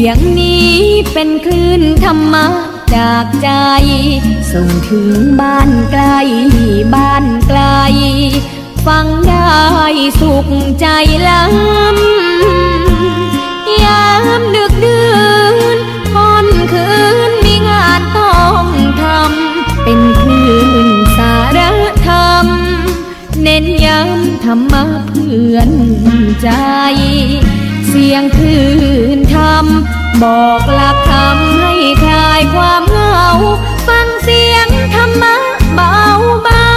ยงนี้เป็นคลื่นธรรมะจากใจส่งถึงบ้านไกลบ้านไกลฟังได้สุขใจล้ำยามดึกดื่นค่ำคืนมีงานต้องทำเป็นคลื่นสารธรรมเน้นย้ำธรรมะเพื่อนใจเสียงคลื่นธรรมบอกหลักธรรมให้คลายความเหงาฟังเสียงธรรมะเบาเบา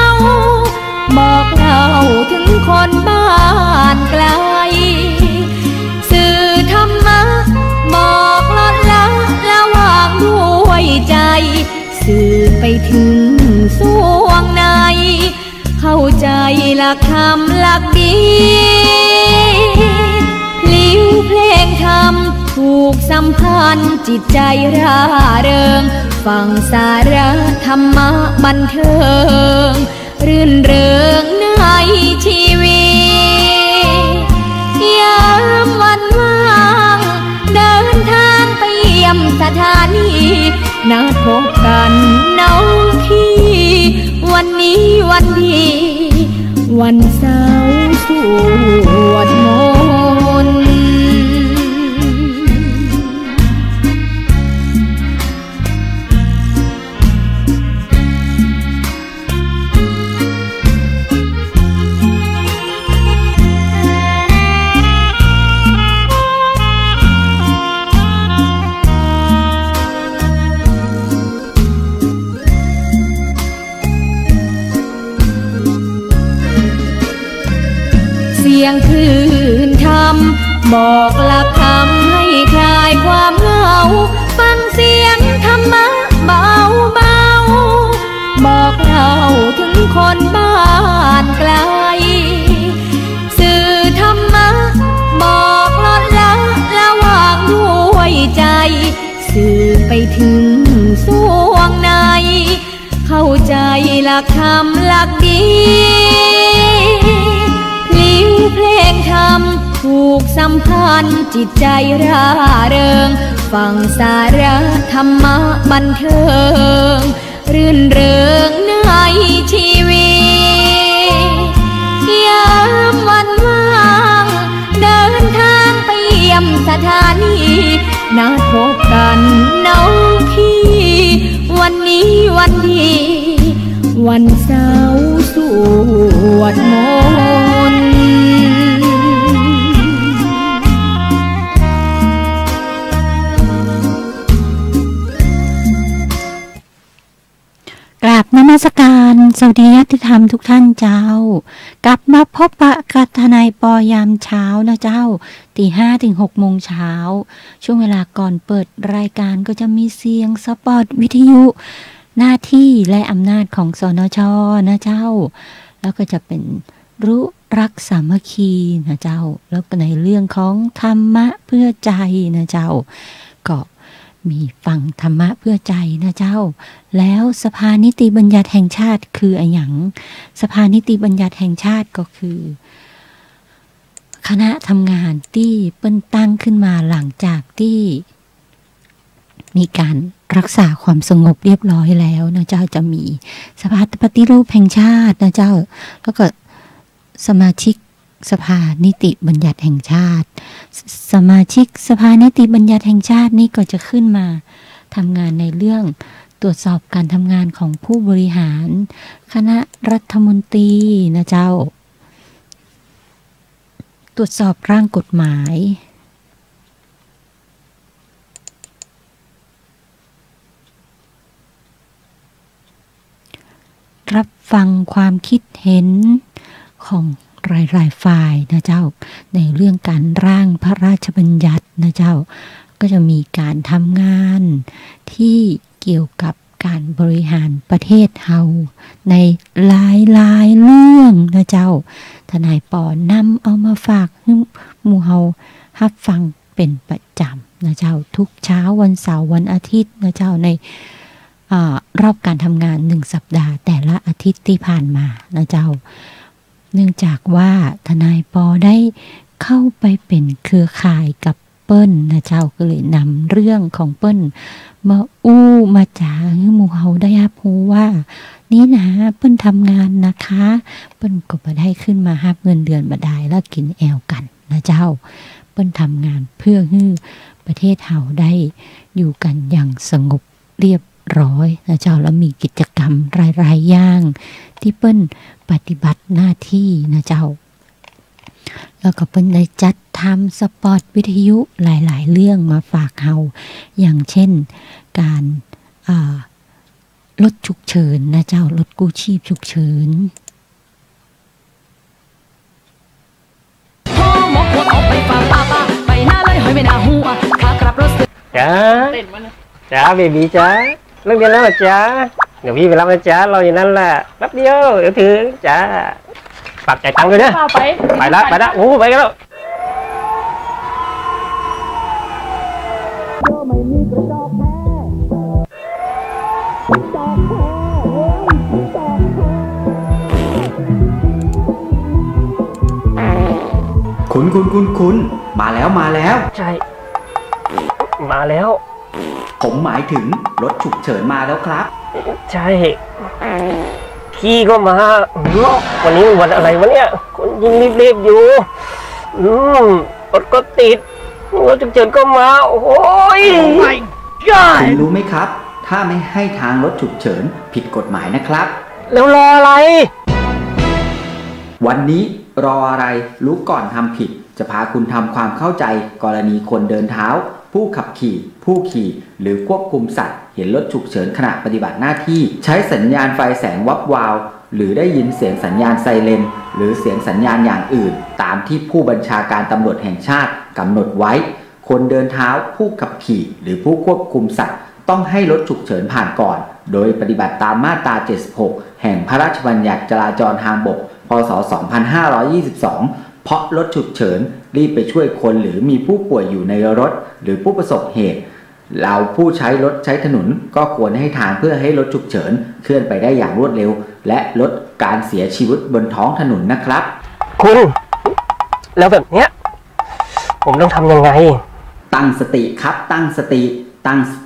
บอกเล่าถึงคนบ้านไกลสื่อธรรมะบอกลดละละวางด้วยใจสื่อไปถึงสวงในเข้าใจหลักธรรมหลักดีพลิ้วเพลงธรรมถูกสัมพันธ์จิตใจร่าเริงฟังสาระธรรมะบันเทิงรื่นเริงในชีวิตยามวันว่างเดินทางไปเยี่ยมสถานีนัดพบกันน้องพี่วันนี้วันดีวันเสาร์สวดมนต์เสียงคลื่นธรรมบอกหลักธรรมให้คลายความเหงาฟังเสียงธรรมะเบาเบาบอกเล่าถึงคนบ้านไกลสื่อธรรมะบอกลดละละวางด้วยใจสื่อไปถึงสวงในเข้าใจหลักธรรมหลักดีเพลงธรรมถูกสัมพันธ์จิตใจร่าเริงฟังสาระธรรมะบันเทิงรื่นเริงในชีวิตยามวันว่างเดินทางไปเยี่ยมสถานีนัดพบกันน้องพี่วันนี้วันดีวันเสาร์สวดมนต์กราบนมัสการสวัสดีญาติธรรมทุกท่านเจ้ากลับมาพบปะกับทนายปอยามเช้านะเจ้าตี 5 ถึง 6 โมงเช้าช่วงเวลาก่อนเปิดรายการก็จะมีเสียงสปอตวิทยุหน้าที่และอำนาจของสนช.นะเจ้าแล้วก็จะเป็นรู้รักสามัคคีนะเจ้าแล้วก็ในเรื่องของธรรมะเพื่อใจนะเจ้าก็มีฟังธรรมะเพื่อใจนะเจ้าแล้วสภานิติบัญญัติแห่งชาติคืออะไรอย่างสภานิติบัญญัติแห่งชาติก็คือคณะทำงานที่เปิ้นตั้งขึ้นมาหลังจากที่มีการรักษาความสงบเรียบร้อยแล้วนะเจ้าจะมีสภาปฏิรูปแห่งชาตินะเจ้าแล้วก็สมาชิกสภานิติบัญญัติแห่งชาติสมาชิกสภานิติบัญญัติแห่งชาตินี่ก็จะขึ้นมาทำงานในเรื่องตรวจสอบการทำงานของผู้บริหารคณะรัฐมนตรีนะเจ้าตรวจสอบร่างกฎหมายรับฟังความคิดเห็นของหลายๆฝ่ายนะเจ้าในเรื่องการร่างพระราชบัญญัตินะเจ้าก็จะมีการทำงานที่เกี่ยวกับการบริหารประเทศเฮาในหลายๆเรื่องนะเจ้าทนายปอนำเอามาฝากให้หมู่เฮารับฟังเป็นประจำนะเจ้าทุกเช้าวันเสาร์วันอาทิตย์นะเจ้าในรอบการทำงาน1สัปดาห์แต่ละอาทิตย์ที่ผ่านมานะเจ้าเนื่องจากว่าทนายปอได้เข้าไปเป็นเครือข่ายกับ ปิ้ลนะเจ้าก็เลยนำเรื่องของเปิ้ลมามาจาให้หมู่เฮาได้รับรู้ว่านี่นะเปิ้ลทำงานนะคะเปิ้ลก็บ่ได้ขึ้นมารับเงินเดือนบ่ได้แล้วกินแอวกันนะเจ้าเปิ้ลทำงานเพื่อให้ประเทศเฮาได้อยู่กันอย่างสงบเรียบร้อยนะเจ้าแล้วมีกิจกรรมหลายๆอย่างที่เปิ้ลปฏิบัติหน้าที่นะเจ้าแล้วก็เปิ้ลได้จัดทำสปอตวิทยุหลายๆเรื่องมาฝากเฮาอย่างเช่นการรถฉุกเฉินนะเจ้ารถกู้ชีพฉุกเฉินจ้าจ้าเบบีจ้าเลิกเรียนแล้วจ้าเดี๋ยวพี่ไปรับนะจ้ารออยู่นั่นแหละแป๊บเดียวเดี๋ยวถึงจ้าฝากจ่ายตังค์ด้วยนะไปละโอ้ไปกันแล้วคุณมาแล้วใช่มาแล้วผมหมายถึงรถฉุกเฉินมาแล้วครับใช่พี่ก็มาวันนี้วันอะไรวะเนี่ยคนยิ่งรีบอยู่รถก็ติดรถฉุกเฉินก็มาโอ้ยคุณรู้ไหมครับถ้าไม่ให้ทางรถฉุกเฉินผิดกฎหมายนะครับแล้วรออะไรวันนี้รออะไรรู้ก่อนทำผิดจะพาคุณทำความเข้าใจกรณีคนเดินเท้าผู้ขับขี่ผู้ขี่หรือควบคุมสัตว์เห็นรถฉุกเฉินขณะปฏิบัติหน้าที่ใช้สัญญาณไฟแสงวับวาวหรือได้ยินเสียงสัญญาณไซเรนหรือเสียงสัญญาณอย่างอื่นตามที่ผู้บัญชาการตำรวจแห่งชาติกำหนดไว้คนเดินเท้าผู้ขับขี่หรือผู้ควบคุมสัตว์ต้องให้รถฉุกเฉินผ่านก่อนโดยปฏิบัติตามมาตรา 76 แห่งพระราชบัญญัติจราจรทางบกพ.ศ. 2522 เพราะรถฉุกเฉินรีบไปช่วยคนหรือมีผู้ป่วยอยู่ในรถหรือผู้ประสบเหตุเราผู้ใช้รถใช้ถนนก็ควรให้ทางเพื่อให้รถฉุกเฉินเคลื่อนไปได้อย่างรวดเร็วและลดการเสียชีวิตบนท้องถนนนะครับคุณแล้วแบบเนี้ยผมต้องทำยังไงตั้งสติครับตั้งส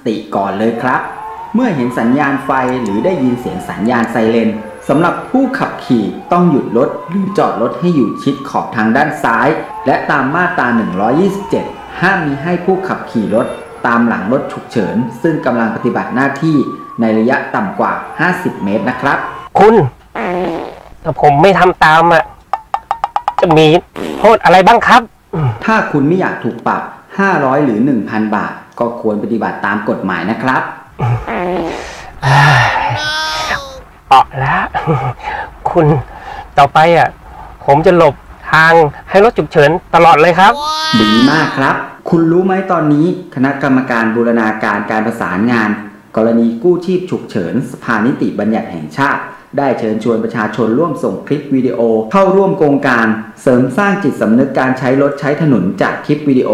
ติก่อนเลยครับเมื่อเห็นสัญญาณไฟหรือได้ยินเสียงสัญญาณไซเรนสำหรับผู้ขับขี่ต้องหยุดรถหรือจอดรถให้อยู่ชิดขอบทางด้านซ้ายและตามมาตรา 127 ห้ามมีให้ผู้ขับขี่รถตามหลังรถฉุกเฉินซึ่งกำลังปฏิบัติหน้าที่ในระยะต่ำกว่า50 เมตรนะครับคุณถ้าผมไม่ทำตามจะมีโทษอะไรบ้างครับถ้าคุณไม่อยากถูกปรับ500หรือ 1,000 บาทก็ควรปฏิบัติตามกฎหมายนะครับแล้วคุณต่อไปผมจะหลบทางให้รถฉุกเฉินตลอดเลยครับดีมากครับคุณรู้ไหมตอนนี้คณะกรรมการบูรณาการการประสานงานกรณีกู้ชีพฉุกเฉินสภานิติบัญญัติแห่งชาติได้เชิญชวนประชาชนร่วมส่งคลิปวิดีโอเข้าร่วมโครงการเสริมสร้างจิตสำนึกการใช้รถใช้ถนนจากคลิปวิดีโอ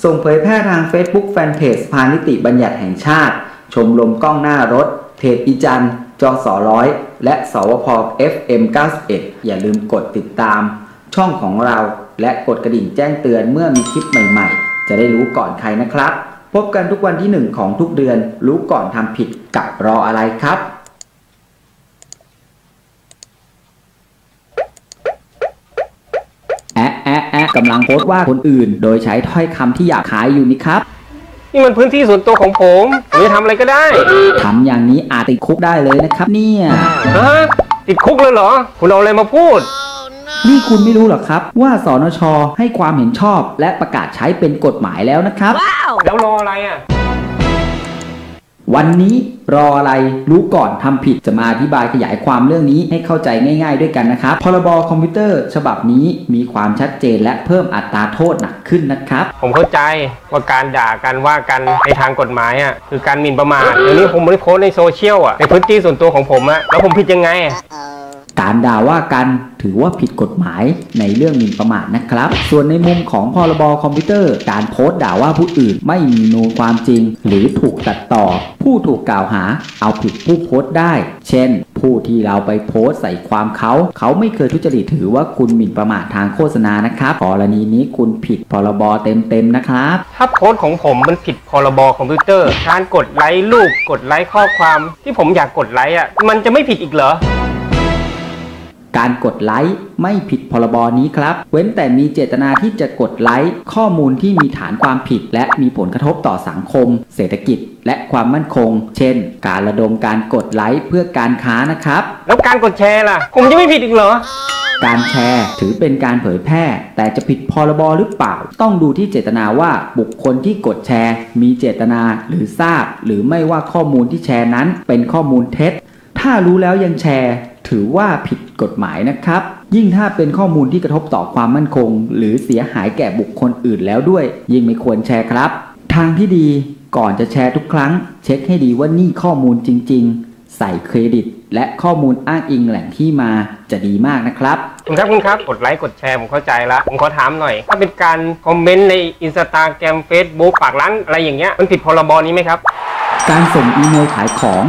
ส่งเผยแพร่ทาง Facebook Fanpage สภานิติบัญญัติแห่งชาติชมรมกล้องหน้ารถเพจอีจันจส.100และสวพ. FM 91อย่าลืมกดติดตามช่องของเราและกดกระดิ่งแจ้งเตือนเมื่อมีคลิปใหม่ๆจะได้รู้ก่อนใครนะครับพบกันทุกวันที่1ของทุกเดือนรู้ก่อนทำผิดกับรออะไรครับกำลังโพสต์ว่าคนอื่นโดยใช้ถ้อยคำที่หยาบคายอยู่นี่ครับนี่มันพื้นที่ส่วนตัวของผมจะทำอะไรก็ได้ทำอย่างนี้อาจติดคุกได้เลยนะครับเนี่ยติดคุกเลยเหรอคุณเอาอะไรมาพูดนี่คุณไม่รู้หรอครับว่าสนช.ให้ความเห็นชอบและประกาศใช้เป็นกฎหมายแล้วนะครับแล้วรออะไรวันนี้รออะไรรู้ก่อนทำผิดจะมาอธิบายขยายความเรื่องนี้ให้เข้าใจง่ายๆด้วยกันนะครับพรบคอมพิวเตอร์ฉบับนี้มีความชัดเจนและเพิ่มอัตราโทษหนักขึ้นนะครับผมเข้าใจว่าการด่ากันว่ากันในทางกฎหมายคือการหมิ่นประมาทเดี๋ยวนี้ผมไม่ได้โพสในโซเชียลในพื้นที่ส่วนตัวของผมแล้วผมผิดยังไง การด่าว่ากันถือว่าผิดกฎหมายในเรื่องหมิ่นประมาทนะครับส่วนในมุมของพรบคอมพิวเตอร์การโพสต์ด่าว่าผู้อื่นไม่มีมูลความจริงหรือถูกตัดต่อผู้ถูกกล่าวหาเอาผิดผู้โพสต์ได้เช่นผู้ที่เราไปโพสต์ใส่ความเขาไม่เคยทุจริตถือว่าคุณหมิ่นประมาททางโฆษณานะครับกรณีนี้คุณผิดพรบเต็มนะครับถ้าโพสต์ของผมมันผิดพรบคอมพิวเตอร์การกดไลค์รูปกดไลค์ข้อความที่ผมอยากกดไลค์มันจะไม่ผิดอีกเหรอการกดไลค์ไม่ผิดพรบนี้ครับเว้นแต่มีเจตนาที่จะกดไลค์ข้อมูลที่มีฐานความผิดและมีผลกระทบต่อสังคมเศรษฐกิจและความมั่นคงเช่นการระดมการกดไลค์เพื่อการค้านะครับแล้วการกดแชร์ล่ะผมจะไม่ผิดอีกเหรอการแชร์ถือเป็นการเผยแพร่แต่จะผิดพรบหรือเปล่าต้องดูที่เจตนาว่าบุคคลที่กดแชร์มีเจตนาหรือทราบหรือไม่ว่าข้อมูลที่แชร์นั้นเป็นข้อมูลเท็จถ้ารู้แล้วยังแชร์ถือว่าผิดกฎหมายนะครับยิ่งถ้าเป็นข้อมูลที่กระทบต่อความมั่นคงหรือเสียหายแก่บุคคลอื่นแล้วด้วยยิ่งไม่ควรแชร์ครับทางที่ดีก่อนจะแชร์ทุกครั้งเช็คให้ดีว่านี่ข้อมูลจริงๆใส่เครดิตและข้อมูลอ้างอิงแหล่งที่มาจะดีมากนะครับคุณครับกดไลค์กดแชร์ผมเข้าใจแล้วผมขอถามหน่อยถ้าเป็นการคอมเมนต์ใน Instagram Facebook ฝากร้านอะไรอย่างเงี้ยมันผิดพรบนี้ไหมครับการส่งอีเมลขายของ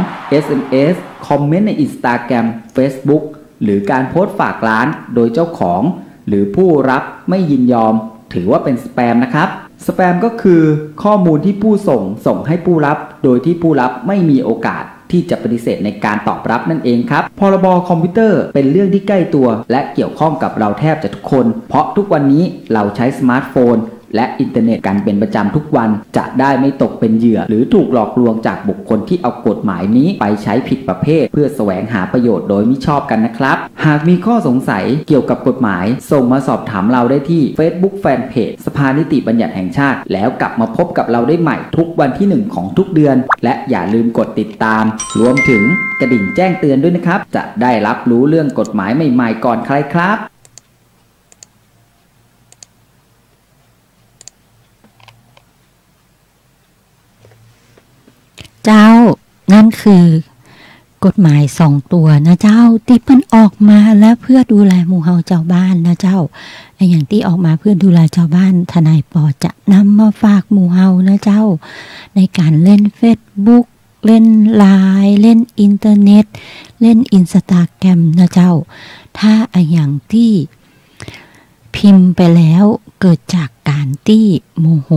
SMS คอมเมนต์ใน Instagram Facebook หรือการโพสต์ฝากร้านโดยเจ้าของหรือผู้รับไม่ยินยอมถือว่าเป็นสแปมนะครับสแปมก็คือข้อมูลที่ผู้ส่งให้ผู้รับโดยที่ผู้รับไม่มีโอกาสที่จะปฏิเสธในการตอบรับนั่นเองครับพรบคอมพิวเตอร์เป็นเรื่องที่ใกล้ตัวและเกี่ยวข้องกับเราแทบจะทุกคนเพราะทุกวันนี้เราใช้สมาร์ทโฟนและอินเทอร์เน็ตกันเป็นประจำทุกวันจะได้ไม่ตกเป็นเหยื่อหรือถูกหลอกลวงจากบุคคลที่เอากฎหมายนี้ไปใช้ผิดประเภทเพื่อแสวงหาประโยชน์โดยมิชอบกันนะครับหากมีข้อสงสัยเกี่ยวกับกฎหมายส่งมาสอบถามเราได้ที่ Facebook Fanpage สภานิติบัญญัติแห่งชาติแล้วกลับมาพบกับเราได้ใหม่ทุกวันที่1ของทุกเดือนและอย่าลืมกดติดตามรวมถึงกระดิ่งแจ้งเตือนด้วยนะครับจะได้รับรู้เรื่องกฎหมายใหม่ๆก่อนใครครับเจ้านั่นคือกฎหมาย2 ตัวนะเจ้าที่มันออกมาแล้วเพื่อดูแลหมู่เฮาเจ้าบ้านนะเจ้าอย่างที่ออกมาเพื่อดูแลเจ้าบ้านทนายปอจะนำมาฝากหมู่เฮานะเจ้าในการเล่น Facebook เล่นไลน์เล่นอินเทอร์เน็ตเล่น Instagram นะเจ้าถ้าอย่างที่พิมพ์ไปแล้วเกิดจากการที่โมโห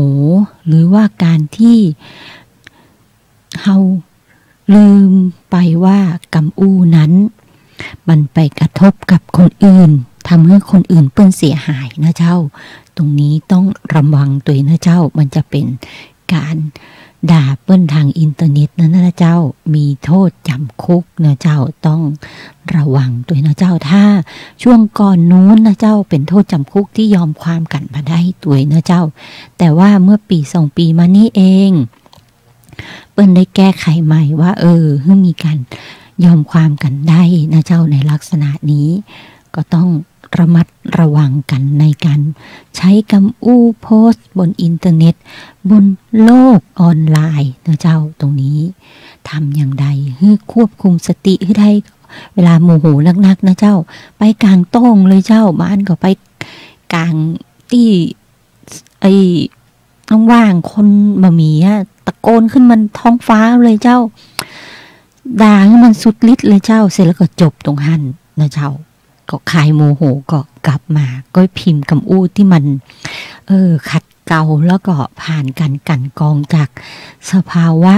หรือว่าการที่เฮาลืมไปว่ากำอู้นั้นมันไปกระทบกับคนอื่นทำให้คนอื่นเปิ้นเสียหายนะเจ้าตรงนี้ต้องระวังตัวนะเจ้ามันจะเป็นการด่าเปิ้นทางอินเทอร์เน็ตนะเจ้ามีโทษจำคุกนะเจ้าต้องระวังตัวนะเจ้าถ้าช่วงก่อนนู้นนะเจ้าเป็นโทษจำคุกที่ยอมความกันมาได้ตัวนะเจ้าแต่ว่าเมื่อปี2 ปีมานี้เองเปิ้นได้แก้ไขใหม่ว่าให้มีการยอมความกันได้นะเจ้าในลักษณะนี้ก็ต้องระมัดระวังกันในการใช้คำอู้โพสต์บนอินเทอร์เน็ตบนโลกออนไลน์นะเจ้าตรงนี้ทำอย่างใดให้ควบคุมสติให้ได้เวลาโมโหนักๆนะเจ้าไปกลางโต้งเลยเจ้าบ้านก็ไปกลางที่ว่างคนบะหมี่ตะโกนขึ้นมันท้องฟ้าเลยเจ้าด่าให้มันสุดฤทธิ์เลยเจ้าเสร็จแล้วก็จบตรงหันนะเจ้าก็คลายโมโหก็กลับมาก็พิมพ์คำอู้ที่มันขัดเกลาแล้วก็ผ่านการกันกองจากสภาวะ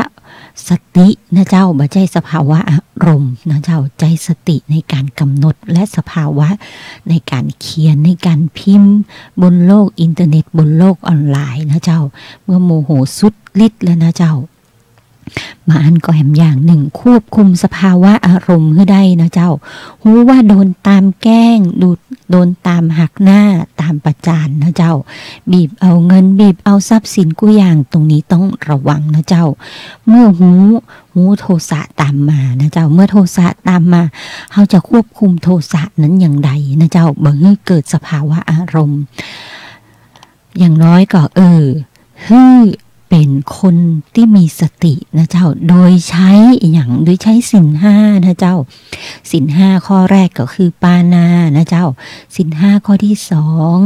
สตินะเจ้าบ่ใช่สภาวะอารมณ์นะเจ้าใจสติในการกำหนดและสภาวะในการเขียนในการพิมพ์บนโลกอินเทอร์เน็ตบนโลกออนไลน์นะเจ้าเมื่อโมโหสุดฤทธิ์แล้วนะเจ้ามาอันก็แหมอย่างหนึ่งควบคุมสภาวะอารมณ์ให้ได้นะเจ้ารู้ว่าโดนตามแกล้งโดนตามหักหน้าตามประจานนะเจ้าบีบเอาเงินบีบเอาทรัพย์สินกู้อย่างตรงนี้ต้องระวังนะเจ้าเมื่อหูโทสะตามมานะเจ้าเมื่อโทสะตามมาเขาจะควบคุมโทสะนั้นอย่างไรนะเจ้าบ่ให้เกิดสภาวะอารมณ์อย่างน้อยก็ให้เ เป็นคนที่มีสตินะเจ้าโดยใช้ศีลห้านะเจ้าศีลห้าข้อแรกก็คือปานานะเจ้าศีลห้าข้อที่สอง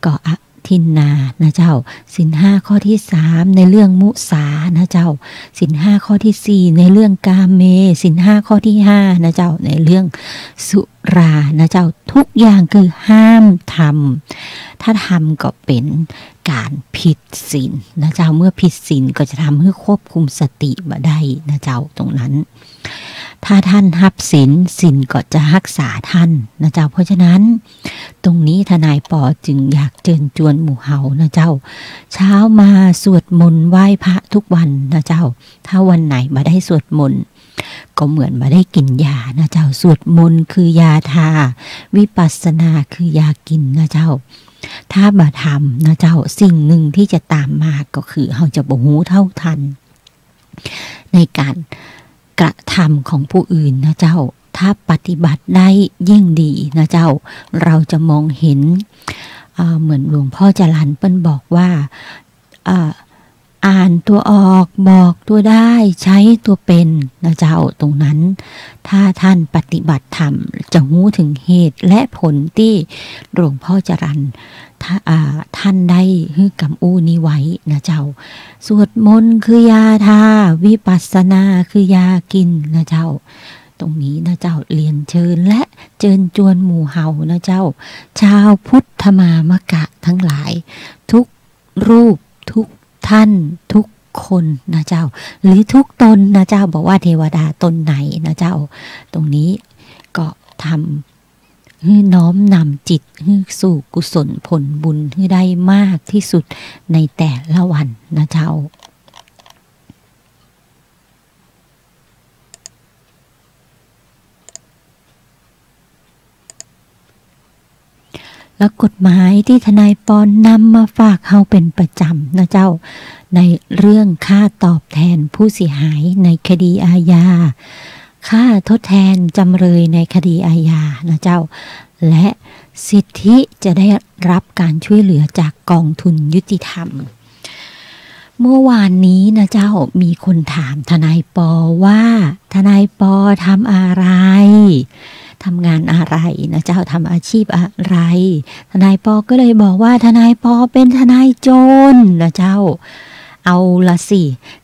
ก็อทินนานะเจ้าศีลห้าข้อที่สามในเรื่องมุสานะเจ้าศีลห้าข้อที่สี่ในเรื่องกาเมศีลห้าข้อที่ห้านะเจ้าในเรื่องสุรานะเจ้าทุกอย่างคือห้ามทำถ้าทำก็เป็นการผิดศีลนะเจ้าเมื่อผิดศีลก็จะทำให้ควบคุมสติมาได้นะเจ้าตรงนั้นถ้าท่านรับศีลก็จะรักษาท่านนะเจ้าเพราะฉะนั้นตรงนี้ทนายปอจึงอยากเชิญชวนหมู่เฮานะเจ้าเช้ามาสวดมนต์ไหว้พระทุกวันนะเจ้าถ้าวันไหนมาได้สวดมนต์ก็เหมือนมาได้กินยานะเจ้าสวดมนต์คือยาทาวิปัสสนาคือยากินนะเจ้าถ้าบ่ทำนะเจ้าสิ่งหนึ่งที่จะตามมาก็คือเราจะบ่รู้เท่าทันในการกระทำของผู้อื่นนะเจ้าถ้าปฏิบัติได้ยิ่งดีนะเจ้าเราจะมองเห็นเหมือนหลวงพ่อจรัญเปิ้นบอกว่าอ่านตัวออกบอกตัวได้ใช้ตัวเป็นนะเจ้าตรงนั้นถ้าท่านปฏิบัติธรรมจะรู้ถึงเหตุและผลที่หลวงพ่อจรัญท่านได้ฮึกำอู้นี้ไว้นะเจ้าสวดมนต์คือยาทาวิปัสสนาคือยากินนะเจ้าตรงนี้นะเจ้าเรียนเชิญและเชิญชวนหมู่เฮานะเจ้าชาวพุทธมามกะทั้งหลายทุกรูปทุกท่านทุกคนนะเจ้าหรือทุกตนนะเจ้าบอกว่าเทวดาตนไหนนะเจ้าตรงนี้ก็ทำให้น้อมนำจิตให้สู่กุศลผลบุญให้ได้มากที่สุดในแต่ละวันนะเจ้าและกฎหมายที่ทนายปอนนำมาฝากเฮาเป็นประจำนะเจ้าในเรื่องค่าตอบแทนผู้เสียหายในคดีอาญาค่าทดแทนจำเลยในคดีอาญานะเจ้าและสิทธิจะได้รับการช่วยเหลือจากกองทุนยุติธรรมเมื่อวานนี้นะเจ้ามีคนถามทนายปอว่าทนายปอทำอะไรทำงานอะไรนะเจ้าทำอาชีพอะไรทนายปอก็เลยบอกว่าทนายปอเป็นทนายโจรนะเจ้าเอาละสิ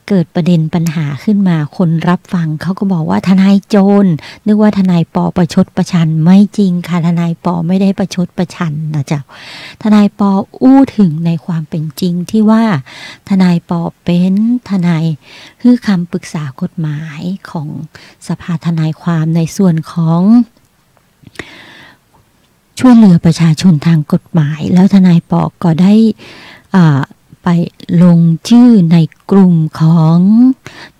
เกิดประเด็นปัญหาขึ้นมาคนรับฟังเขาก็บอกว่าทนายโจรนึกว่าทนายปอประชดประชันไม่จริงค่ะทนายปอไม่ได้ประชดประชันนะเจ้าทนายปออู้ถึงในความเป็นจริงที่ว่าทนายปอเป็นทนายคือคำปรึกษากฎหมายของสภาทนายความในส่วนของช่วยเหลือประชาชนทางกฎหมายแล้วทนายปอก็ได้ไปลงชื่อในกลุ่มของ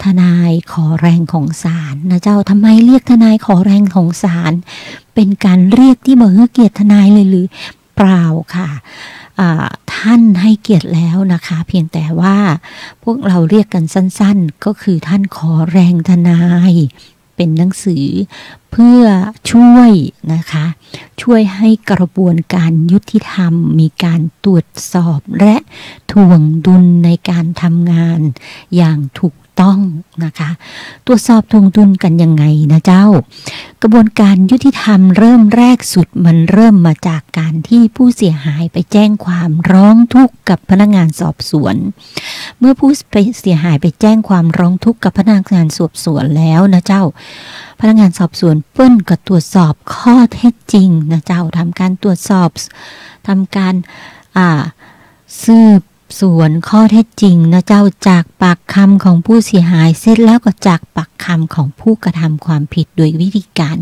ทนายขอแรงของศาลนะเจ้าทำไมเรียกทนายขอแรงของศาลเป็นการเรียกที่บ่ให้เกียรติทนายเลยหรือเปล่าค่ะท่านให้เกียรติแล้วนะคะเพียงแต่ว่าพวกเราเรียกกันสั้นๆก็คือท่านขอแรงทนายเป็นหนังสือเพื่อช่วยนะคะช่วยให้กระบวนการยุติธรรมมีการตรวจสอบและถ่วงดุลในการทำงานอย่างถูกต้องนะคะตรวจสอบถ่วงดุลกันยังไงนะเจ้ากระบวนการยุติธรรมเริ่มแรกสุดมันเริ่มมาจากการที่ผู้เสียหายไปแจ้งความร้องทุกข์กับพนักงานสอบสวนเมื่อผู้เสียหายไปแจ้งความร้องทุกข์กับพนักงานสอบสวนแล้วนะเจ้าพนักงานสอบสวนเปิ้นก็ตรวจสอบข้อเท็จจริงนะเจ้าทำการตรวจสอบทำการสืบสวนข้อเท็จจริงนะเจ้าจากปากคำของผู้เสียหายเสร็จแล้วก็จากปากคำของผู้กระทำความผิดโดยวิธีการ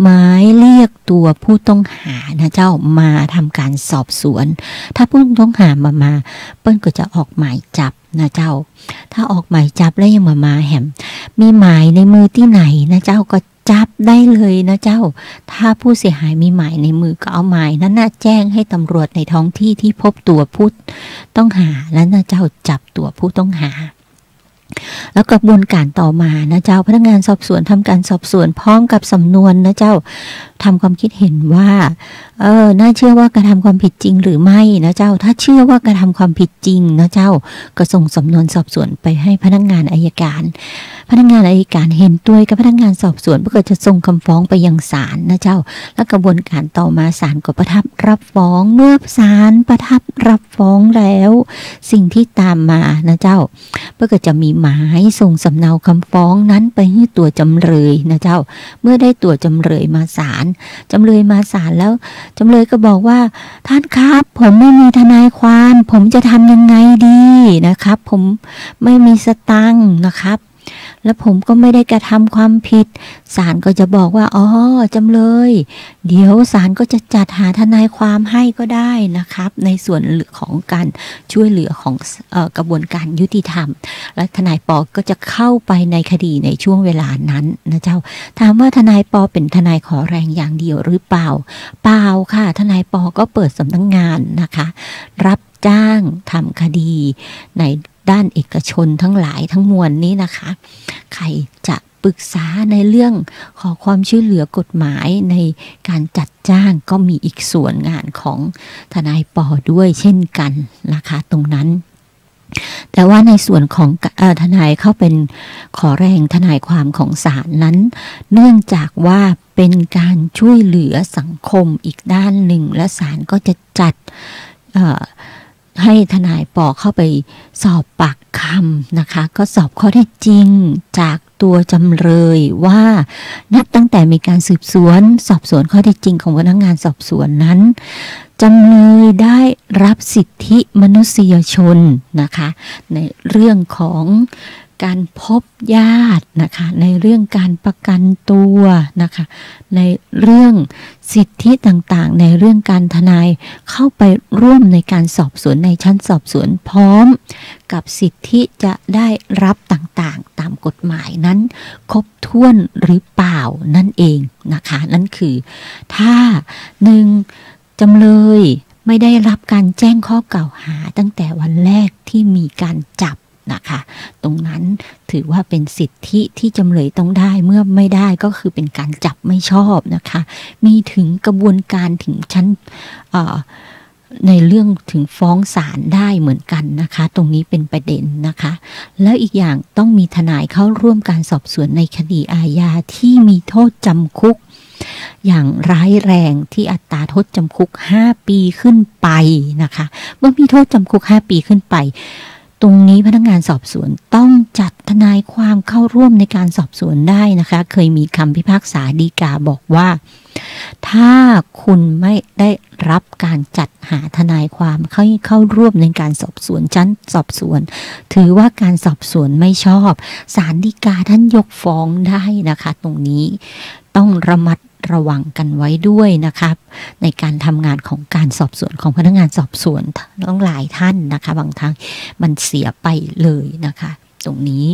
หมายเรียกตัวผู้ต้องหานะเจ้ามาทำการสอบสวนถ้าผู้ต้องหามาเปิ้นก็จะออกหมายจับนะเจ้าถ้าออกหมายจับแล้วยังมาแหมมีหมายในมือที่ไหนนะเจ้าก็จับได้เลยนะเจ้าถ้าผู้เสียหายมีหมายในมือก็เอาหมายนั้นน่ะแจ้งให้ตำรวจในท้องที่ที่พบตัวผู้ต้องหาแล้วนะเจ้าจับตัวผู้ต้องหาแล้วกระบวนการต่อมานะเจ้าพนักงานสอบสวนทำการสอบสวนพร้อมกับสำนวนนะเจ้า ทำความคิดเห็นว่าน่าเชื่อว่ากระทำความผิดจริงหรือไม่นะเจ้าถ้าเชื่อว่ากระทำความผิดจริงนะเจ้าก็ส่งสำนวนสอบสวนไปให้พนักงานอัยการพนักงานอัยการเห็นด้วยกับพนักงานสอบสวนก็จะส่งคำฟ้องไปยังศาลนะเจ้าและกระบวนการต่อมาศาลก็ประทับรับฟ้องเมื่อศาลประทับรับฟ้องแล้วสิ่งที่ตามมานะเจ้าก็จะมีหมายส่งสำเนาคำฟ้องนั้นไปให้ตัวจำเลยนะเจ้าเมื่อได้ตัวจำเลยมาศาลจำเลยมาศาลแล้วจำเลยก็บอกว่าท่านครับผมไม่มีทนายความผมจะทำยังไงดีนะครับผมไม่มีสตังค์นะครับและผมก็ไม่ได้กระทำความผิดศาลก็จะบอกว่าอ๋อจำเลยเดี๋ยวศาลก็จะจัดหาทนายความให้ก็ได้นะครับในส่วนของการช่วยเหลือของกระบวนการยุติธรรมและทนายปอก็จะเข้าไปในคดีในช่วงเวลานั้นนะเจ้าถามว่าทนายปอเป็นทนายขอแรงอย่างเดียวหรือเปล่าเปล่าค่ะทนายปอก็เปิดสำนักงานนะคะรับจ้างทำคดีในด้านเอกชนทั้งหลายทั้งมวลนี้นะคะใครจะปรึกษาในเรื่องขอความช่วยเหลือกฎหมายในการจัดจ้างก็มีอีกส่วนงานของทนายปอด้วยเช่นกันนะคะตรงนั้นแต่ว่าในส่วนของทนายเข้าเป็นขอแรงทนายความของศาลนั้นเนื่องจากว่าเป็นการช่วยเหลือสังคมอีกด้านหนึ่งและศาลก็จะจัดให้ทนายปอเข้าไปสอบปากคำนะคะก็สอบข้อเท็จจริงจากตัวจำเลยว่านับตั้งแต่มีการสืบสวนสอบสวนข้อเท็จจริงของพนักงานสอบสวนนั้นจำเลยได้รับสิทธิมนุษยชนนะคะในเรื่องของการพบญาตินะคะในเรื่องการประกันตัวนะคะในเรื่องสิทธิต่างๆในเรื่องการทนายเข้าไปร่วมในการสอบสวนในชั้นสอบสวนพร้อมกับสิทธิจะได้รับต่างๆตามกฎหมายนั้นครบถ้วนหรือเปล่านั่นเองนะคะนั่นคือถ้าหนึ่งจำเลยไม่ได้รับการแจ้งข้อกล่าวหาตั้งแต่วันแรกที่มีการจับนะคะตรงนั้นถือว่าเป็นสิทธิที่จำเลยต้องได้เมื่อไม่ได้ก็คือเป็นการจับไม่ชอบนะคะมีถึงกระบวนการถึงชั้นในเรื่องถึงฟ้องศาลได้เหมือนกันนะคะตรงนี้เป็นประเด็นนะคะแล้วอีกอย่างต้องมีทนายเข้าร่วมการสอบสวนในคดีอาญาที่มีโทษจำคุกอย่างร้ายแรงที่อัตราโทษจำคุก5 ปีขึ้นไปนะคะเมื่อมีโทษจำคุก5 ปีขึ้นไปตรงนี้พนักงานสอบสวนต้องจัดทนายความเข้าร่วมในการสอบสวนได้นะคะเคยมีคำพิพากษาฎีกาบอกว่าถ้าคุณไม่ได้รับการจัดหาทนายความเข้าร่วมในการสอบสวนชั้นสอบสวนถือว่าการสอบสวนไม่ชอบศาลฎีกาท่านยกฟ้องได้นะคะตรงนี้ต้องระมัดระวังกันไว้ด้วยนะครับในการทำงานของการสอบสวนของพนักงานสอบสวนต้องหลายท่านนะคะบางครั้งมันเสียไปเลยนะคะตรงนี้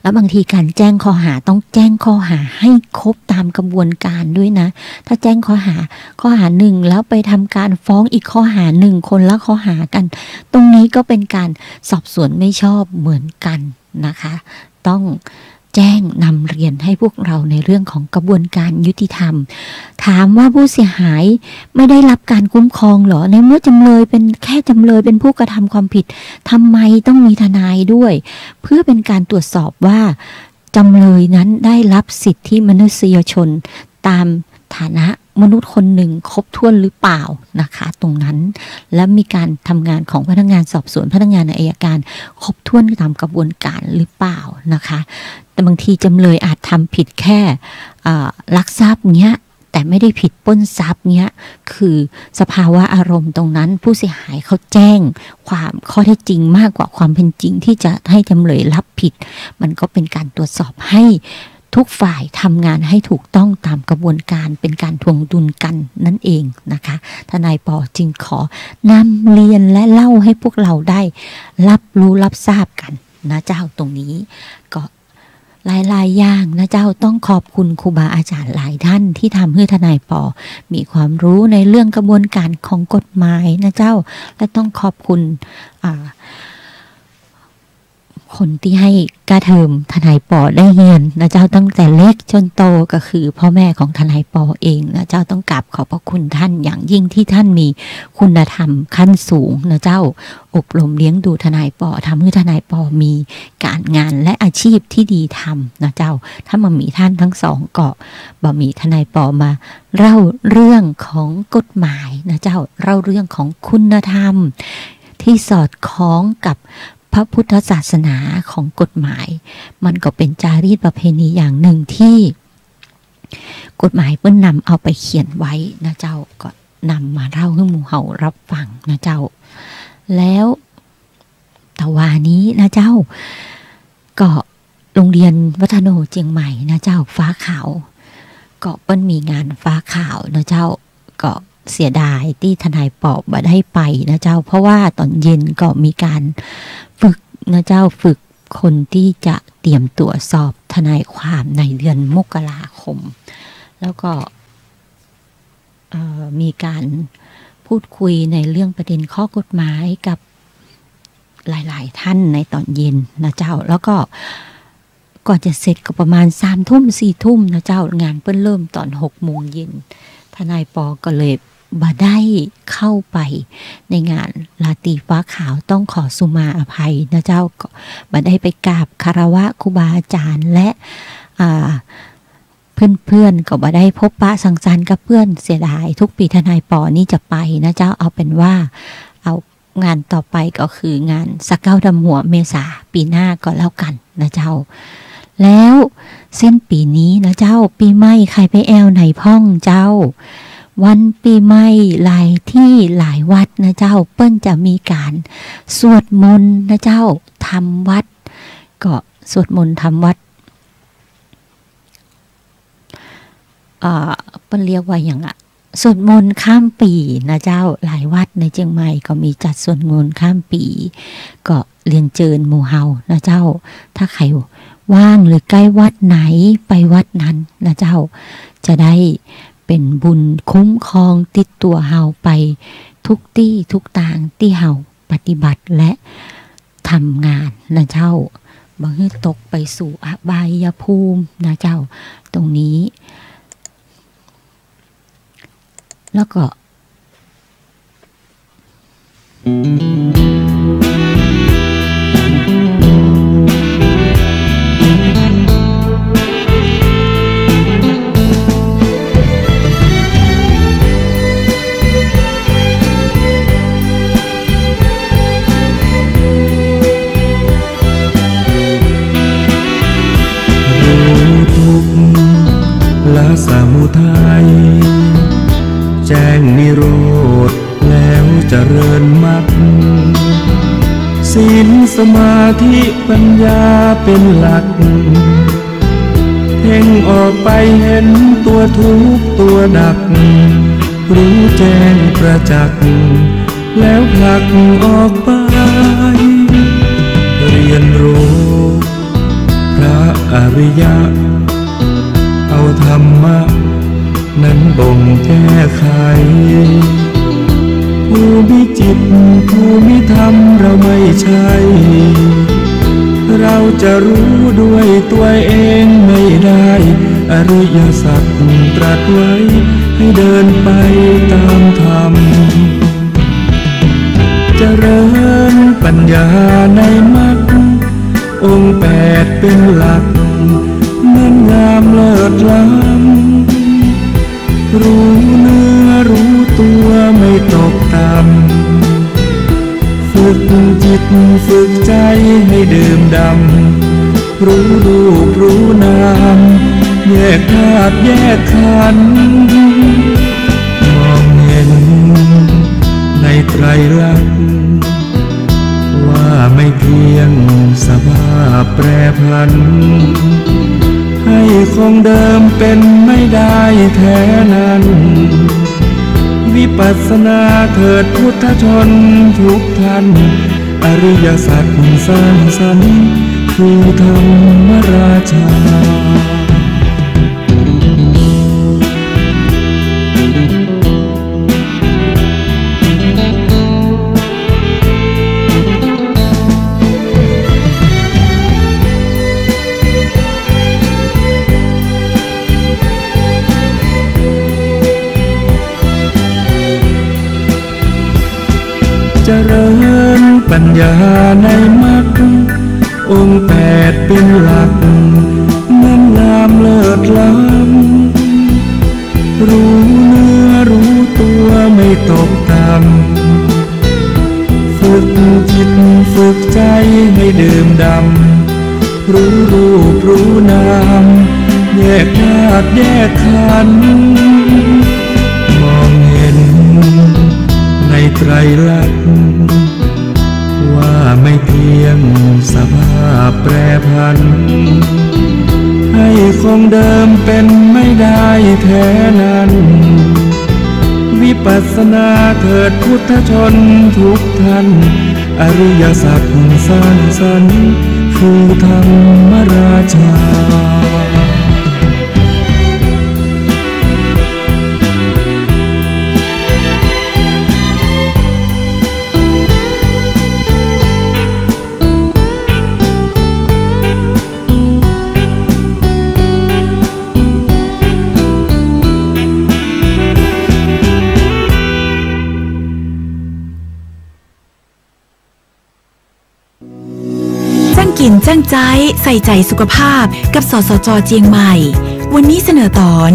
แล้วบางทีการแจ้งข้อหาต้องแจ้งข้อหาให้ครบตามกระบวนการด้วยนะถ้าแจ้งข้อหาหนึ่งแล้วไปทำการฟ้องอีกข้อหาหนึ่งคนละข้อหากันตรงนี้ก็เป็นการสอบสวนไม่ชอบเหมือนกันนะคะต้องแจ้งนำเรียนให้พวกเราในเรื่องของกระบวนการยุติธรรมถามว่าผู้เสียหายไม่ได้รับการคุ้มครองเหรอในเมื่อจำเลยเป็นแค่จำเลยเป็นผู้กระทำความผิดทำไมต้องมีทนายด้วยเพื่อเป็นการตรวจสอบว่าจำเลยนั้นได้รับสิทธิมนุษยชนตามฐานะมนุษย์คนหนึ่งครบถ้วนหรือเปล่านะคะตรงนั้นและมีการทำงานของพนักงานสอบสวนพนักงานอัยการครบถ้วนตามกระบวนการหรือเปล่านะคะแต่บางทีจำเลยอาจทำผิดแค่ลักทรัพย์เนี้ยแต่ไม่ได้ผิดปล้นทรัพย์เนี้ยคือสภาวะอารมณ์ตรงนั้นผู้เสียหายเขาแจ้งความข้อเท็จจริงมากกว่าความเป็นจริงที่จะให้จำเลยรับผิดมันก็เป็นการตรวจสอบให้ทุกฝ่ายทำงานให้ถูกต้องตามกระบวนการเป็นการทวงดุลกันนั่นเองนะคะทนายปอจึงขอนำเรียนและเล่าให้พวกเราได้รับรู้รับทราบกันนะเจ้าตรงนี้ก็หลายอย่างนะเจ้าต้องขอบคุณครูบาอาจารย์หลายท่านที่ทำให้ทนายปอมีความรู้ในเรื่องกระบวนการของกฎหมายนะเจ้าและต้องขอบคุณ คนที่ให้กาเทิมทนายปอได้เรียนนะเจ้าตั้งแต่เล็กจนโตก็คือพ่อแม่ของทนายปอเองนะเจ้าต้องกราบขอบพระคุณท่านอย่างยิ่งที่ท่านมีคุณธรรมขั้นสูงนะเจ้าอบรมเลี้ยงดูทนายปอทำให้ทนายปอมีการงานและอาชีพที่ดีทำนะเจ้าถ้ามามีท่านทั้งสองก็บ่มีทนายปอมาเล่าเรื่องของกฎหมายนะเจ้าเล่าเรื่องของคุณธรรมที่สอดคล้องกับพระพุทธศาสนาของกฎหมายมันก็เป็นจารีตประเพณีอย่างหนึ่งที่กฎหมายเปิ้นนำเอาไปเขียนไว้นะเจ้าก็นำมาเล่าให้หมู่เฮารับฟังนะเจ้าแล้วตะวานี้นะเจ้าก็โรงเรียนวัฒโนเจียงใหม่นะเจ้าฟ้าขาวก็เปิ้นมีงานฟ้าขาวนะเจ้าก็เสียดายที่ทนายปอบมาได้ไปนะเจ้าเพราะว่าตอนเย็นก็มีการฝึกนะเจ้าฝึกคนที่จะเตรียมตัวสอบทนายความในเดือนมกราคมแล้วก็มีการพูดคุยในเรื่องประเด็นข้อกฎหมายกับหลายๆท่านในตอนเย็นนะเจ้าแล้วก็ก่อนจะเสร็จก็ประมาณ3 ทุ่ม 4 ทุ่มนะเจ้างานเปิ้นเริ่มตอน6 โมงเย็นทนายปอก็เลยบ่ได้เข้าไปในงานลาตรีฟ้าขาวต้องขอสุมาอภัยนะเจ้าก็บ่ได้ไปกราบคารวะครูบาอาจารย์และเพื่อนๆก็บ่ได้พบปะสังสรรค์กับเพื่อนเสียดายทุกปีทนายปอนี่จะไปนะเจ้าเอาเป็นว่าเอางานต่อไปก็คืองานสักเก้าดำหัวเมษาปีหน้าก็แล้วกันนะเจ้าแล้วเส้นปีนี้นะเจ้าปีใหม่ใครไปแอวไหนพ่องเจ้าวันปีใหม่หลายที่หลายวัดนะเจ้าเปิ้นจะมีการสวดมนต์นะเจ้าทำวัดก็สวดมนต์ทำวัดเปิ้นเรียกว่าอย่างสวดมนต์ข้ามปีนะเจ้าหลายวัดในเชียงใหม่ก็มีจัดสวดมนต์ข้ามปีก็เรียนเชิญหมู่เฮานะเจ้าถ้าใครว่างหรือใกล้วัดไหนไปวัดนั้นนะเจ้าจะได้เป็นบุญคุ้มครองติดตัวเฮาไปทุกที่ทุกทางที่เฮาปฏิบัติและทำงานนะเจ้าบ่ให้ตกไปสู่อบายภูมินะเจ้าตรงนี้แล้วก็สมุทัยแจ้งนิโรธแล้วเจริญมรรคศีลสมาธิปัญญาเป็นหลักเพ่งออกไปเห็นตัวทุกข์ตัวดักรู้แจ้งประจักษ์แล้วผลักออกไปเรียนรู้พระอริยะเอาธรรมะนั้นบ่งแก้ไขผู้มีจิตผู้มีธรรมเราไม่ใช่เราจะรู้ด้วยตัวเองไม่ได้อริยสัจตรัสไว้ให้เดินไปตามธรรมเจริญปัญญาในมรรคองค์8เป็นหลักนั่นงามเลิศล้ำรู้เนื้อรู้ตัวไม่ตกต่ำฝึกจิตฝึกใจให้ดื่มด่ำรู้รูปรู้นามแยกธาตุแยกขันธ์มองเห็นในไตรลักษณ์ว่าไม่เที่ยงสภาพแปรผันให้คงเดิมเป็นไม่ได้แท้นั้นวิปัสสนาเถิดพุทธชนทุกท่านอริยสัจสร้างสรรค์คือธรรมราชา ญาในมรรคองค์แปดเป็นหลักนั้นงามเลิศล้ำรู้เนื้อรู้ตัวไม่ตกต่ำฝึกจิตฝึกใจให้ดื่มด่ำรู้รูปรู้นามแยกธาตุแยกขันธ์มองเห็นในไตรลักษณ์ว่าไม่เพียงสภาพแปรผันให้คงเดิมเป็นไม่ได้แท้นั้นวิปัสสนาเถิดพุทธชนทุกท่านอริยสัจสร้างสรรค์คือธรรมราชากินจ้างใจใส่ใจสุขภาพกับสสจ.เจียงใหม่วันนี้เสนอตอน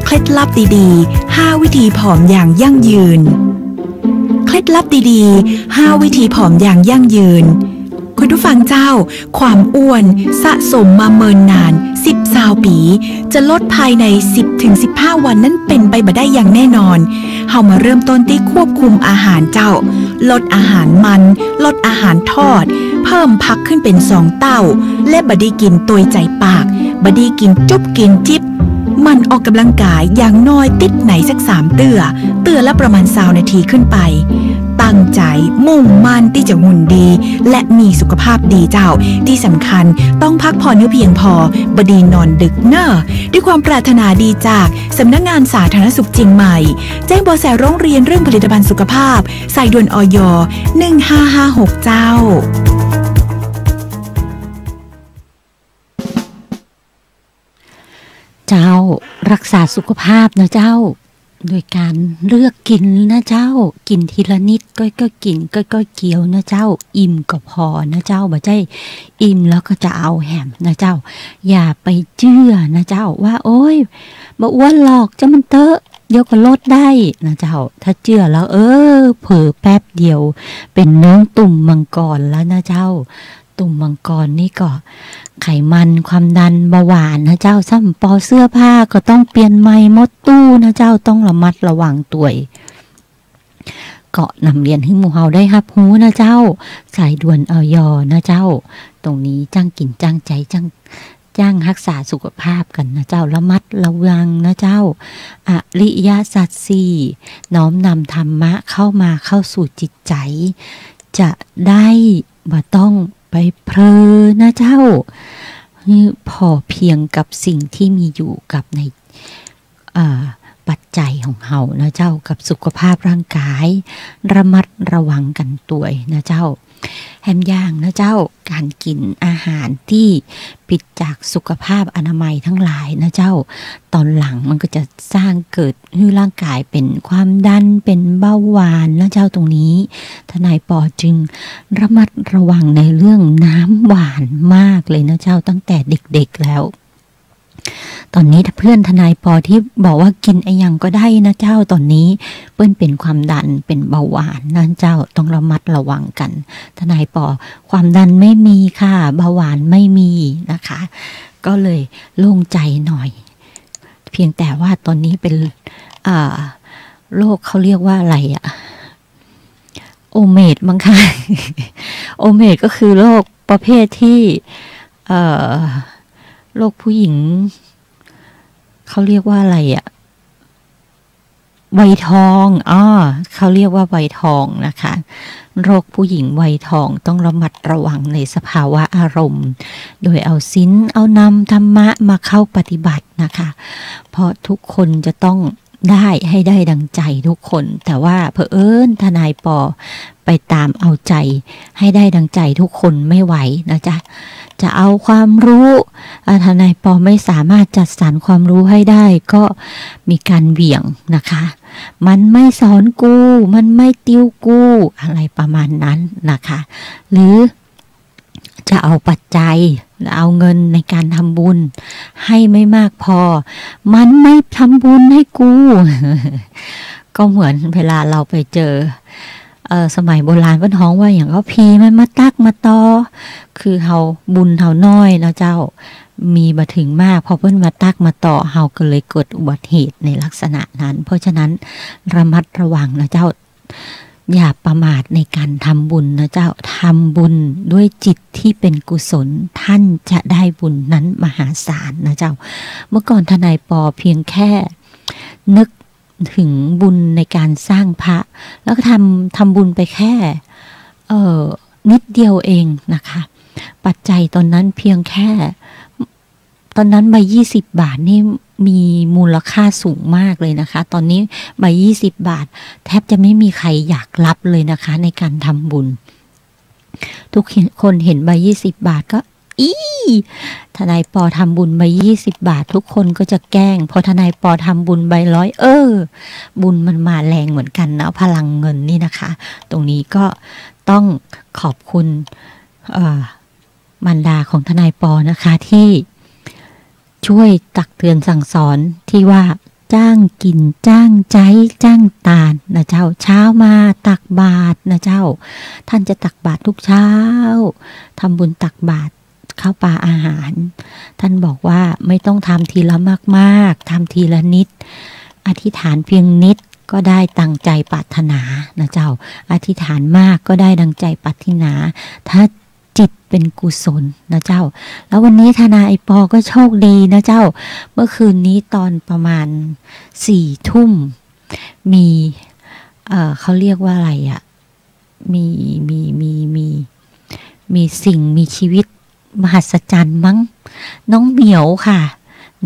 เคล็ดลับดีๆ5วิธีผอมอย่างยั่งยืนเคล็ดลับดีๆ5วิธีผอมอย่างยั่งยืนคุณผู้ฟังเจ้าความอ้วนสะสมมาเมินนาน10-20 ปีจะลดภายใน 10-15 วันนั้นเป็นไปบ่ได้อย่างแน่นอนเฮามาเริ่มต้นที่ควบคุมอาหารเจ้าลดอาหารมันลดอาหารทอดเพิ่มผักขึ้นเป็น2 เต้าและบดีกินตัวยใจปากบดีกินจุ๊บกินจิ๊บมันออกกำลังกายอย่างน้อยติดไหนสัก3 เตือละประมาณ20 นาทีขึ้นไปตั้งใจมุ่งมั่นที่จะหุ่นดีและมีสุขภาพดีเจ้าที่สำคัญต้องพักผ่อนให้เพียงพอบดีนอนดึกเน้อด้วยความปรารถนาดีจากสำนักงานสาธารณสุขเชียงใหม่แจ้งเบาะแสร้องเรียนเรื่องผลิตภัณฑ์สุขภาพสายด่วนอย 1556 เจ้าเจ้ารักษาสุขภาพนะเจ้าโดยการเลือกกินนะเจ้ากินทีละนิดก็กินก็เกี่ยวนะเจ้าอิ่มก็พอนะเจ้าบ่ใช่อิ่มแล้วก็จะเอาแหมนะเจ้าอย่าไปเชื่อนะเจ้าว่าโอ้ยบ่อ้วนหรอกจะมันเตอะเดี๋ยวก็ลดได้นะเจ้าถ้าเชื่อแล้วเผลอแป๊บเดียวเป็นน้องตุ่มมังกรแล้วนะเจ้าตุ่มมังกรนี่ก็ไขมันความดันเบาหวานนะเจ้าซ้ำปอเสื้อผ้าก็ต้องเปลี่ยนใหม่หมดตู้นะเจ้าต้องระมัดระวังตัวเกาะนำเรียนให้หมู่เฮาได้รับรู้นะเจ้าสายด่วนอยนะเจ้าตรงนี้จ้างกินจ้างใจจ้างรักษาสุขภาพกันนะเจ้าระมัดระวังนะเจ้าอริยสัจสี่น้อมนำธรรมะเข้าสู่จิตใจจะได้บ่ต้องไปเพลินนะเจ้านี่พอเพียงกับสิ่งที่มีอยู่กับในปัจจัยของเฮานะเจ้ากับสุขภาพร่างกายระมัดระวังกันตัวนะเจ้าแฮมย่างนะเจ้าการกินอาหารที่ผิดจากสุขภาพอนามัยทั้งหลายนะเจ้าตอนหลังมันก็จะสร้างเกิดให้ร่างกายเป็นความดันเป็นเบาหวานนะเจ้าตรงนี้ทนายปอจึงระมัดระวังในเรื่องน้ำหวานมากเลยนะเจ้าตั้งแต่เด็กๆแล้วตอนนี้ถ้าเพื่อนทนายปอที่บอกว่ากินไอ้ยังก็ได้นะเจ้าตอนนี้เปิ้นเป็นความดันเป็นเบาหวานนะเจ้าต้องระมัดระวังกันทนายปอความดันไม่มีค่ะเบาหวานไม่มีนะคะก็เลยโล่งใจหน่อยเพียงแต่ว่าตอนนี้เป็นโรคเขาเรียกว่าอะไรอะโอเมดมั้งค่ะ โอเมดก็คือโรคประเภทที่โรคผู้หญิงเขาเรียกว่าอะไรอะวัยทองเขาเรียกว่าวัยทองนะคะโรคผู้หญิงวัยทองต้องระมัดระวังในสภาวะอารมณ์โดยเอาศีลเอานำธรรมะมาเข้าปฏิบัตินะคะเพราะทุกคนจะต้องได้ให้ได้ดังใจทุกคนแต่ว่าเผอิญทนายปอไปตามเอาใจให้ได้ดังใจทุกคนไม่ไหวนะจ๊ะ จะเอาความรู้ทนายปอไม่สามารถจัดสรรความรู้ให้ได้ก็มีการเหวี่ยงนะคะมันไม่สอนกูมันไม่ติวกูอะไรประมาณนั้นนะคะหรือจะเอาปัจจัยเอาเงินในการทำบุญให้ไม่มากพอมันไม่ทำบุญให้กู ก็เหมือนเวลาเราไปเจอสมัยโบราณเพิ่นฮ้องว่าอย่างเขาพีมันมาตักมาตอคือเฮาบุญเฮาน้อยนะเจ้ามีมาถึงมากพอเพิ่นมาตักมาต่อเฮาก็เลยเกิดอุบัติเหตุในลักษณะนั้นเพราะฉะนั้นระมัดระวังนะเจ้าอย่าประมาทในการทำบุญนะเจ้าทำบุญด้วยจิตที่เป็นกุศลท่านจะได้บุญนั้นมหาศาลนะเจ้าเมื่อก่อนทนายปอเพียงแค่นึกถึงบุญในการสร้างพระแล้วก็ทำบุญไปแค่นิดเดียวเองนะคะปัจจัยตอนนั้นเพียงแค่ตอนนั้นใบ20 บาทนี่มีมูลค่าสูงมากเลยนะคะตอนนี้ใบ20 บาทแทบจะไม่มีใครอยากรับเลยนะคะในการทำบุญทุกคนเห็นใบ20 บาทก็ทนายปอทำบุญใบ20 บาททุกคนก็จะแกล้งพอทนายปอทำบุญใบ100บุญมันมาแรงเหมือนกันนะพลังเงินนี่นะคะตรงนี้ก็ต้องขอบคุณมารดาของทนายปอนะคะที่ช่วยตักเตือนสั่งสอนที่ว่าจ้างกินจ้างใจจ้างตาลนะเจ้าเช้ามาตักบาตรนะเจ้าท่านจะตักบาตรทุกเช้าทำบุญตักบาตรข้าวปลาอาหารท่านบอกว่าไม่ต้องทำทีละมากๆทำทีละนิดอธิษฐานเพียงนิดก็ได้ตั้งใจปรารถนานะเจ้าอธิษฐานมากก็ได้ดังใจปรารถนาถ้าจิตเป็นกุศลนะเจ้าแล้ววันนี้ทนายปอก็โชคดีนะเจ้าเมื่อคืนนี้ตอนประมาณ4 ทุ่มมีเขาเรียกว่าอะไรอ่ะมีสิ่งมีชีวิตมหัศจรรย์มั้งน้องเหมียวค่ะ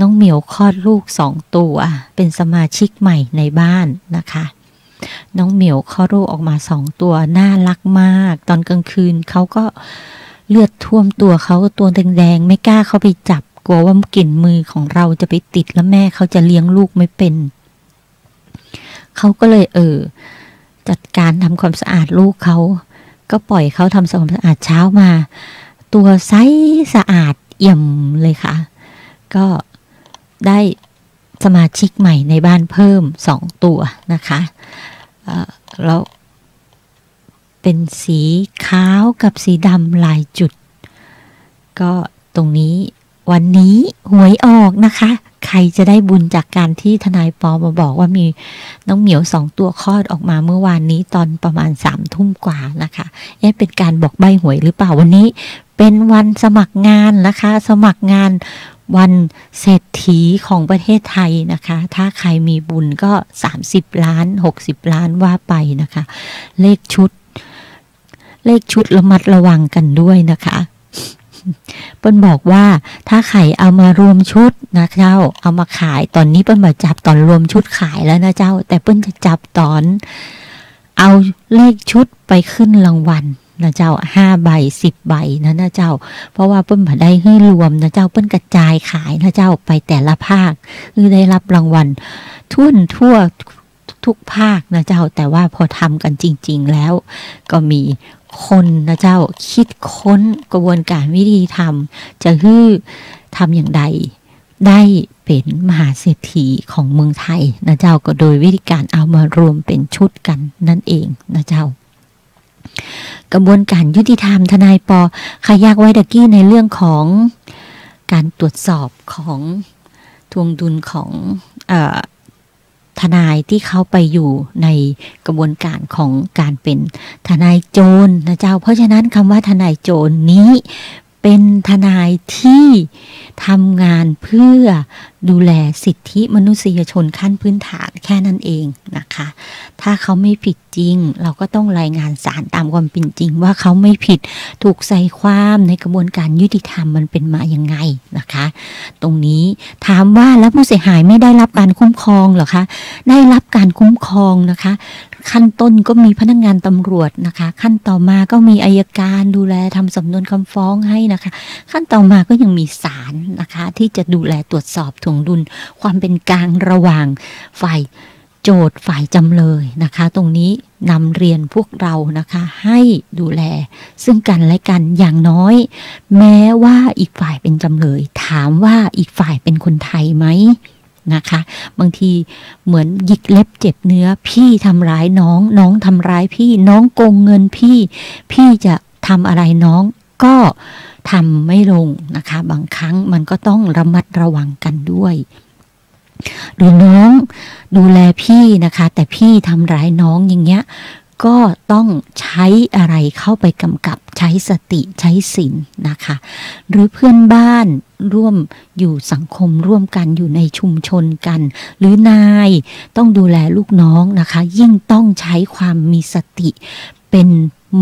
น้องเหมียวคลอดลูก2 ตัวเป็นสมาชิกใหม่ในบ้านนะคะน้องเหมียวคลอดลูกออกมา2 ตัวน่ารักมากตอนกลางคืนเขาก็เลือดท่วมตัวเขาตัวแดงๆไม่กล้าเข้าไปจับกลัวว่ากลิ่นมือของเราจะไปติดแล้วแม่เขาจะเลี้ยงลูกไม่เป็นเขาก็เลยจัดการทำความสะอาดลูกเขาก็ปล่อยเขาทำความสะอาดเช้ามาตัวใสสะอาดเอี่ยมเลยค่ะก็ได้สมาชิกใหม่ในบ้านเพิ่ม2 ตัวนะคะแล้วเป็นสีขาวกับสีดำลายจุดก็ตรงนี้วันนี้หวยออกนะคะใครจะได้บุญจากการที่ทนายปอมาบอกว่ามีน้องเหมียว2 ตัวคลอดออกมาเมื่อวานนี้ตอนประมาณ3 ทุ่มกว่านะคะเป็นการบอกใบ้หวยหรือเปล่าวันนี้เป็นวันสมัครงานนะคะสมัครงานวันเศรษฐีของประเทศไทยนะคะถ้าใครมีบุญก็30 ล้าน60 ล้านว่าไปนะคะเลขชุดระมัดระวังกันด้วยนะคะเปิ้ลบอกว่าถ้าใครเอามารวมชุดนะเจ้าเอามาขายตอนนี้เปิ้ลมาจับตอนรวมชุดขายแล้วนะเจ้าแต่เปิ้ลจะจับตอนเอาเลขชุดไปขึ้นรางวัลนะเจ้า5 ใบ 10 ใบนะเจ้าเพราะว่าเปิ้ลมาได้ให้รวมนะเจ้าเปิ้ลกระจายขายนะเจ้าไปแต่ละภาคคือได้รับรางวัลทั่วทุกภาคนะเจ้าแต่ว่าพอทำกันจริงๆแล้วก็มีคนนะเจ้าคิดค้นกระบวนการวิธีทำจะทำอย่างใดได้เป็นมหาเศรษฐีของเมืองไทยนะเจ้าก็โดยวิธีการเอามารวมเป็นชุดกันนั่นเองนะเจ้ากระบวนการยุติธรรมทนายปอขยักไว้ตะกี้ในเรื่องของการตรวจสอบของทวงดุลของทนายที่เขาไปอยู่ในกระบวนการของการเป็นทนายโจรนะเจ้าเพราะฉะนั้นคำว่าทนายโจรนี้เป็นทนายที่ทำงานเพื่อดูแลสิทธิมนุษยชนขั้นพื้นฐานแค่นั้นเองนะคะถ้าเขาไม่ผิดจริงเราก็ต้องรายงานศาลตามความเป็นจริงว่าเขาไม่ผิดถูกใส่ความในกระบวนการยุติธรรมมันเป็นมาอย่างไงนะคะตรงนี้ถามว่าแล้วผู้เสียหายไม่ได้รับการคุ้มครองเหรอคะได้รับการคุ้มครองนะคะ ขั้นต้นก็มีพนักงานตำรวจนะคะขั้นต่อมาก็มีอัยการดูแลทำสำนวนคำฟ้องให้นะคะขั้นต่อมาก็ยังมีศาลนะคะที่จะดูแลตรวจสอบถ่วงดุลความเป็นกลางระหว่างฝ่ายโจทย์ฝ่ายจำเลยนะคะตรงนี้นำเรียนพวกเรานะคะให้ดูแลซึ่งกันและกันอย่างน้อยแม้ว่าอีกฝ่ายเป็นจำเลยถามว่าอีกฝ่ายเป็นคนไทยไหมนะคะบางทีเหมือนหยิกเล็บเจ็บเนื้อพี่ทำร้ายน้องน้องทำร้ายพี่น้องโกงเงินพี่จะทำอะไรน้องก็ทำไม่ลงนะคะบางครั้งมันก็ต้องระมัดระวังกันด้วยหรือน้องดูแลพี่นะคะแต่พี่ทำร้ายน้องอย่างเงี้ยก็ต้องใช้อะไรเข้าไปกำกับใช้สติใช้ศีลนะคะหรือเพื่อนบ้านร่วมอยู่สังคมร่วมกันอยู่ในชุมชนกันหรือนายต้องดูแลลูกน้องนะคะยิ่งต้องใช้ความมีสติเป็น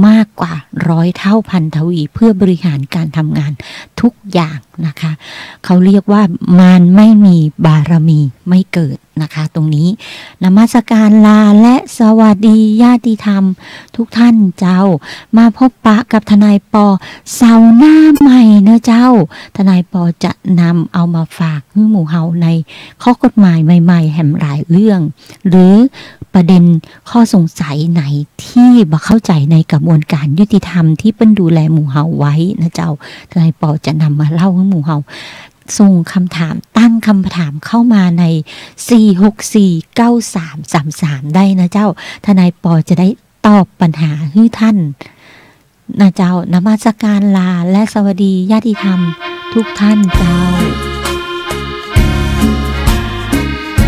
มากกว่า100 เท่าพันทวีเพื่อบริหารการทำงานทุกอย่างนะคะเขาเรียกว่ามารไม่มีบารมีไม่เกิดนะคะตรงนี้นมัสการลาและสวัสดีญาติธรรมทุกท่านเจ้ามาพบปะกับทนายปอเสาร์หน้าใหม่นะเจ้าทนายปอจะนำเอามาฝากให้หมู่เฮาในข้อกฎหมายใหม่ๆแห่งหลายเรื่องหรือประเด็นข้อสงสัยไหนที่บ่เข้าใจในกระบวนการยุติธรรมที่เปิ้นดูแลหมู่เฮาไว้นะเจ้าทนายปอจะนำมาเล่าให้หมู่เฮาส่งคำถามตั้งคำถามเข้ามาใน4649333ได้นะเจ้าทนายปอจะได้ตอบปัญหาให้ท่านนะเจ้านมัสการลาและสวัสดีญาติธรรมทุกท่านเจ้า